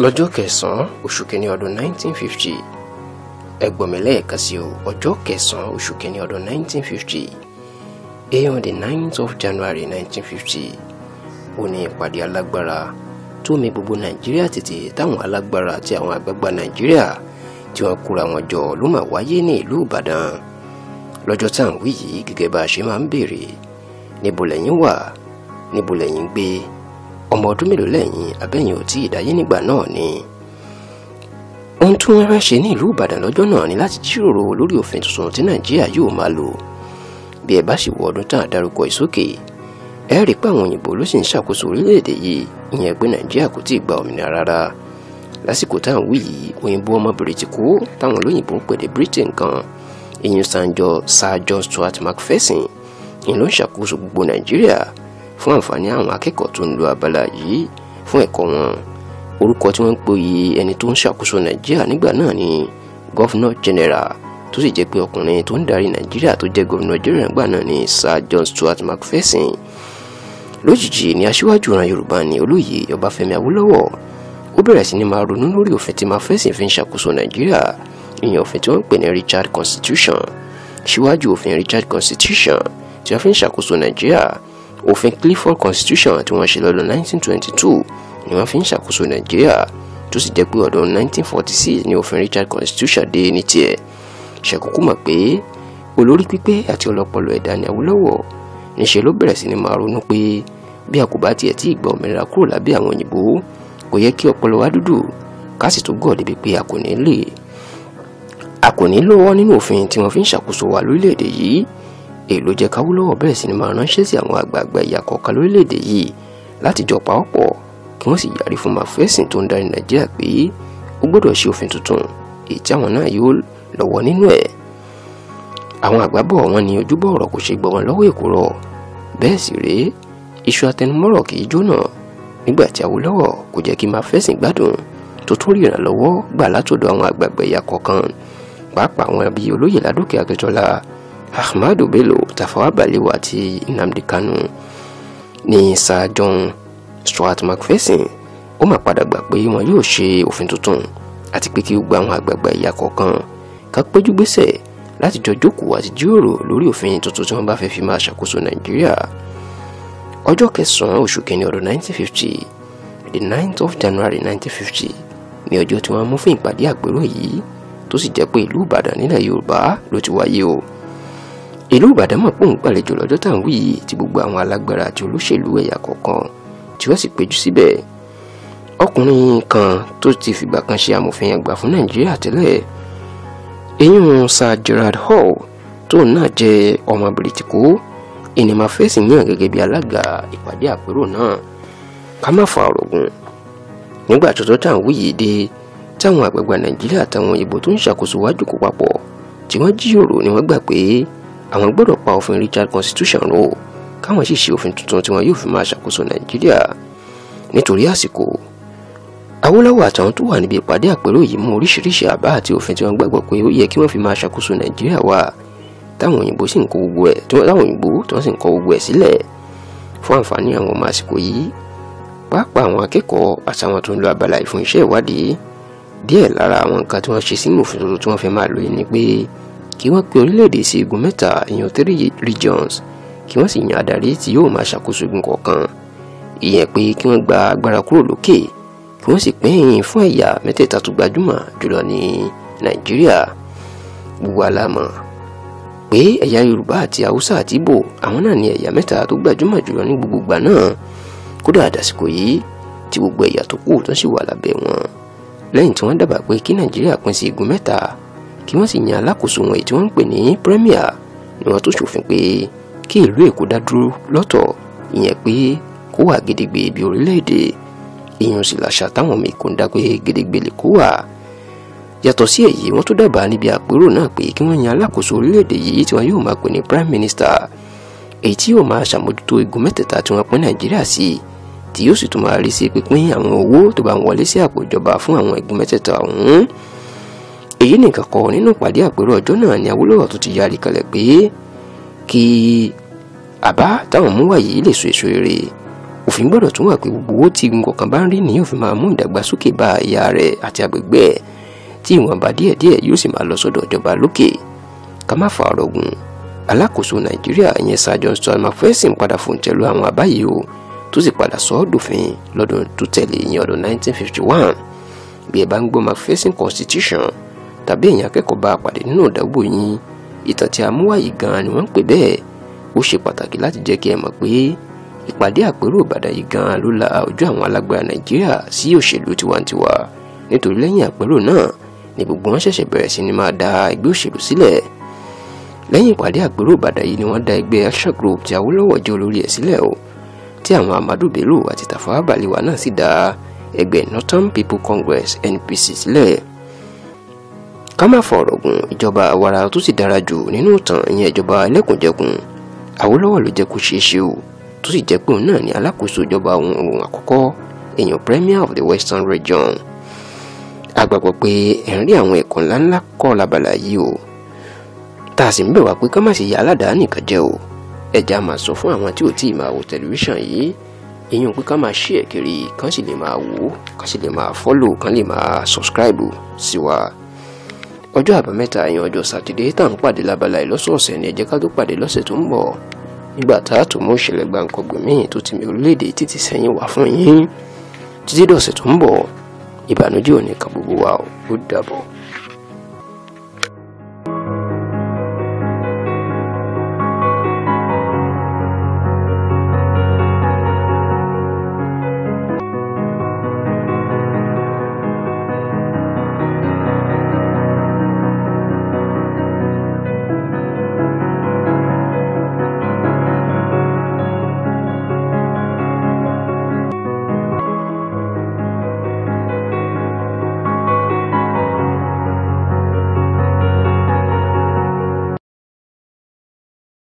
lọ́jọ́ kẹsàn-án oṣù kìíní ọdún 1950 ẹgbọ̀nmẹ́lẹ́ẹ̀ka sí o ọjọ́ kẹsàn-án oṣù kìíní ọdún 1950 on the 9th of January 1950 ó ní ìpàdé alágbára tó mì gbogbo Nàìjíríà tètè táwọn alágbára àti àwọn àgbààgbà Nàìjíríà tí wọ́n kóra wọn jọ ló máa wáyé ní ìlú Ìbàdàn lọ́jọ́ tá à ń wí yìí gẹ́gẹ́ bá a ṣe máa ń béèrè níbo lẹ́yìn wà níbo lẹ́yìn gbé ọmọ ọdún mélòó lẹ́yìn abẹ́yìn ò tí ì dáyé nígbà náà ni. ohun tí wọ́n rán ṣe ní ìlú Ìbàdàn lọ́jọ́ náà ni láti jíròrò lórí òfin tuntun tí Nàìjíríà yóò máa lò. bí ẹ bá sì wọ ọdún tán àdárúkọ ìsókè ẹ rí i pé àwọn òyìnbó ló sì ń ṣàkóso orílẹ̀-èdè yìí ìyẹn pé Nàìjíríà kò tí ì gba òmìnira rárá. lásìkò tá à ń wí yìí òyìnbó ọmọ bìrìtìkó táwọn olóyìnbó ń pè ní Britain kan ìyẹn Sir John Stuart Macpherson ìlú ń ṣàkóso gbogbo Nàìjíríà fún àǹfààní àwọn akẹ́kọ̀ọ́ tó ń lo abala yìí fún ẹ̀kọ́ wọn. orúkọ tí wọ́n ń pè ẹni tó ń ṣàkóso Nàìjíríà nígbà náà ni Governor General tó sì jẹ́ pé ọkùnrin tó ń darí Nàìjíríà tó jẹ́ Governor General nígbà náà ni Sir John Stuart Macpherson. lójijì ni aṣíwájú ìran Yorùbá ní olóyè Ọbáfẹ́mi Awólọ́wọ̀ ó bẹ̀rẹ̀ sí ni máa ronú lórí òfin tí Macpherson fi ń ṣàkóso Nàìjíríà ìyẹn òfin tí wọ́n ń pè ní Richard Constitution. síwájú òfin Richard Constitution tí wọ́n fi ń ṣàkóso Nàìjíríà òfin Clifford Constitution tí wọ́n ṣe lọ́dún 1922 ni wọ́n fi ń ṣàkóso Nàìjíríà tó sì jẹ́ pé ọdún 1946 ni òfin Richard Constitution dé ní tiẹ̀. ṣẹ̀kúkú mọ̀ pé olórí pípé àti ọlọ́pọlọ ẹ̀dá ni Awólọ́wọ̀ níṣẹ́ ló bẹ̀rẹ̀ sí ni máa ronú pé bí a kò bá tiẹ̀ tí ì gba òmìnira kúrò lábẹ́ àwọn òyìnbó kò yẹ kí ọpọlọ wa dúdú ká sì tó gọ̀ débi pé a kò ní lọ́wọ́ nínú òfin tí wọ́n fi ń ṣàkóso wa lórílẹ̀‐èdè yìí. èyí ló jẹ́ káwólọ́wọ̀ bẹ̀rẹ̀ sí ni máa ránṣẹ́ sí àwọn àgbààgbà ẹ̀yà kọ̀ọ̀kan lórílẹ̀‐èdè yìí láti jọ pawọ́pọ̀ kí wọ́n sì yàrí fún Macpherson tó ń darí Nàìjíríà pé ó gbọ́dọ̀ ṣe òfin tuntun èyí tí àwọn náà yóò lọ́wọ́ nínú ẹ̀. àwọn àgbà bọ̀ wọ́n ní ojúbọ̀ ọ̀rọ̀ kò ṣe gbọ́ wọn lọ́wọ́ èkúrọ̀ bẹ́ẹ̀ sì rèé iṣu atẹnumọ́rọ̀ kì í jóná nígbà tí Awólọ́wọ̀ kò jẹ́ kí Macpherson gbádùn tó tún rí ìrànlọ́wọ́ gbà látọ̀dọ̀ àwọn àgbààgbà ẹ̀yà kọ̀ọ̀kan pàápàá àwọn bíi olóyè Ládòkè Akíntọ́lá Ahmadu Bello Tafawa Balewa àti Nnamdi Kanu. ní Sir John Stuart Macpherson ó máa padà gbà pé wọn yóò ṣe òfin tuntun àti pé kí ó gba àwọn àgbààgbà ẹ̀yà kọ̀ọ̀kan ká péjú gbésẹ̀ láti jọ jókòó àti jíròrò lórí òfin tuntun tí wọ́n bá fẹ́ fi máa ṣàkóso Nàìjíríà. ọjọ́ kẹsàn-án oṣù kìíní ọdún 1950 the 9th of January 1950 ní ọjọ́ tí wọ́n mú fún ìpàdé àpérò yìí tó sì jẹ́ pé ìlú Ìbàdàn nílẹ̀ Yorùbá ló ti wáyé o. ìlú Ìbàdàn mọ̀ pé òun gbàlejò lọ́jọ́ tá à ń wí yìí tí gbogbo àwọn alágbára àti olóṣèlú ẹ̀yà kọ̀ọ̀kan tí wọ́n sì péjú síbẹ̀. ọkùnrin kan tó ti fìgbà kan ṣe amòfin àgbà fún Nàìjíríà tẹ́lẹ̀ eyín Sir Gerald Hall tóun náà jẹ́ ọmọ bìrìtìkó ìní Macpherson yàn gẹ́gẹ́ bí alága ìpàdé àpérò náà. ká má fa ọ̀rọ̀ gùn nígbà tó tá à ń wí yìí dé táwọn àgbààgbà Nàìjíríà àtàwọn òyìnbó tó ń ṣàkóso wá jókòó papọ̀ tí wọ́n jíròrò ni wọ́n gbà pé àwọn gbọ́dọ̀ pa òfin Richard Constitution rò káwọn sì ṣe òfin tuntun tí wọn yóò fi máa ṣàkóso Nàìjíríà. nítorí àsìkò Awólọ́wọ̀ àtàwọn tó wà níbi ìpàdé àpérò yìí mú oríṣiríṣi àbá àti òfin tí wọ́n gbàgbọ́ pé ó yẹ kí wọ́n fi máa ṣàkóso Nàìjíríà wá táwọn òyìnbó sì ń kó gbogbo ẹ̀ sílẹ̀ fún àǹfààní àwọn ọmọ àsìkò yìí pàápàá àwọn akẹ́kọ̀ọ́ àtàwọn tó ń lo abala yìí fún iṣẹ́ ìwádìí. díẹ̀ lára àwọn nǹkan tí wọ́n ṣe sínú òfin tuntun tí wọ́n fẹ́ máa lò yìí ni pé kí wọ́n pín orílẹ̀-èdè sí igun mẹ́ta ìyẹn 3 regions kí wọ́n sì yan adarí tí yóò máa ṣàkóso igun kọ̀ọ̀kan. ìyẹn pé kí wọ́n gba agbára kúrò lókè kí wọ́n sì pín in fún ẹ̀yà mẹ́tẹ̀ẹ̀ta tó gbajúmọ̀ jùlọ ní Nàìjíríà. gbogbo alámọ̀ pé ẹ̀yà Yorùbá àti Haúsá àti Ìgbò àwọn náà ní ẹ̀yà mẹ́ta tó gbajúmọ̀ jùlọ ní gbogbo ìgbà náà kódà àdàsìkò yìí tí gbogbo ẹ̀yà tó kù tó sì wà lábẹ́ wọn. lẹ́yìn tí wọ́n dábàá pé kí Nàìjíríà pín sí igun mẹ́ta kí wọ́n sì yan alákòóso wọn èyí tí wọ́n ń pè ní Premier ni wọ́n tó ṣòfin pé kí ìlú Èkó dá dúró lọ́tọ̀ ìyẹn pé kó wà gédégbé bí orílẹ̀-èdè ìyẹn sì làṣà táwọn ọmọ Èkó ń dá pé gédégbé lè kó wà. yàtọ̀ sí èyí wọ́n tó dábàá níbi àpérò náà pé kí wọ́n yan alákòóso orílẹ̀-èdè yìí tí wọ́n yóò máa pè ní Prime Minister èyí tí yóò máa ṣàmójútó igun mẹ́tẹ̀ẹ̀ta tí wọ́n pín Nàìjíríà sí tí yóò sì tún máa rí sí pípín àwọn owó tó bá ń wọlé sí àpò ìjọba fún àwọn igun mẹ́tẹ̀ẹ̀ta ọ̀hún. èyí nìkan kọ́ nínú ìpàdé àpérò ọjọ́ náà ni Awólọ́wọ̀ tó ti yarí kalẹ̀ pé kí àbá táwọn mú wáyé lè so èso rere òfin gbọ́dọ̀ tún wà pé gbogbo owó tí nǹkan bá ń rí ni yóò fi máa mú ìdàgbàsókè bá ìyá rẹ̀ àti agbègbè ẹ̀ tí ìwọ̀nba díẹ̀díẹ̀ yóò sì máa lọ sọ́dọ̀ ìjọba lókè. Ká má fa ọ̀rọ̀ gùn, alákòóso Nàìjíríà ìyẹn Sir John Stuart McPherson padà fòǹtẹ̀lù àwọn àbá yìí o, tó sì padà sọ ọ́ dòfin lọ́dún tó tẹ̀lé ìyẹn ọdún 1951. Bí ẹ bá ń gbọ́ McPherson Constitution tàbí èèyàn akẹ́kọ̀ọ́ bá pàdé nínú ìdánwò yín, ìtàn tí a mú wáyé gan-an ni wọ́n ń pè bẹ́ẹ̀. Ó ṣe pàtàkì láti jẹ́ kí ẹ mọ̀ pé ìpàdé àpérò Ìbàdàn yìí gan-an ló la ojú àwọn alágbára Nàìjíríà sí òṣèlú tiwantiwa, nítorí lẹ́yìn àpérò náà ni gbogbo wọn ṣẹ̀ṣẹ̀ bẹ̀rẹ̀ sí ni máa dá ẹgbẹ́ òṣèlú sílẹ̀. Lẹ́yìn ìpàdé àpérò Ìbàdàn yìí ni wọ́n dá ẹgbẹ́ Action Group tí Awolowo jẹ́ olórí ẹ̀ sílẹ̀ o, tí àwọn Ahmadu Bello àti Tafawa Balewa náà sì dá ẹgbẹ́ Northern People Congress NPC sílẹ̀. Ká má fọ̀rọ̀ gùn, ìjọba àwara tó sì dára jù nínú ìtàn ìyẹn ìjọba ẹlẹ́kùnjẹkùn Awolowo ló jẹ́ kó ṣeé ṣe o, tó sì jẹ́ pé òun náà ni alákòóso ìjọba ohun àkọ́kọ́ èèyàn Premier of the Western Region. A gbàgbọ́ pé ẹ̀ ń rí àwọn ẹ̀kọ́ ńláńlá kọ́ labala yìí o, tá a sì ń bẹ̀ wá pé ká má ṣe ya aládàá nìkan jẹ́ o. Ẹja máa sọ fún àwọn tí ò tíì máa wo tẹlifíṣàn yìí, èèyàn pé ká máa share kiri, kán sì lè máa wò, kán sì lè máa follow, kán lè máa subscribe sí wa. Ọjọ́ àbámẹ́ta ìyẹn ọjọ́ Sátidé tá à ń pàdé labala ìlọ́sọ̀ọ̀sẹ̀ ni ẹ jẹ́ ká tó pàdé lọ́sẹ̀ tó ń bọ̀, nígbà tá a tó mú ìṣẹ̀lẹ̀ gbàǹkangbè míì tó ti mi orílẹ̀-èdè títí sẹ́yìn wá fún yín. Títí dọ̀sẹ̀ tó ń bọ̀, ìbànújẹ́ ò ní kan gbogbo wa o. Ó dàbọ̀.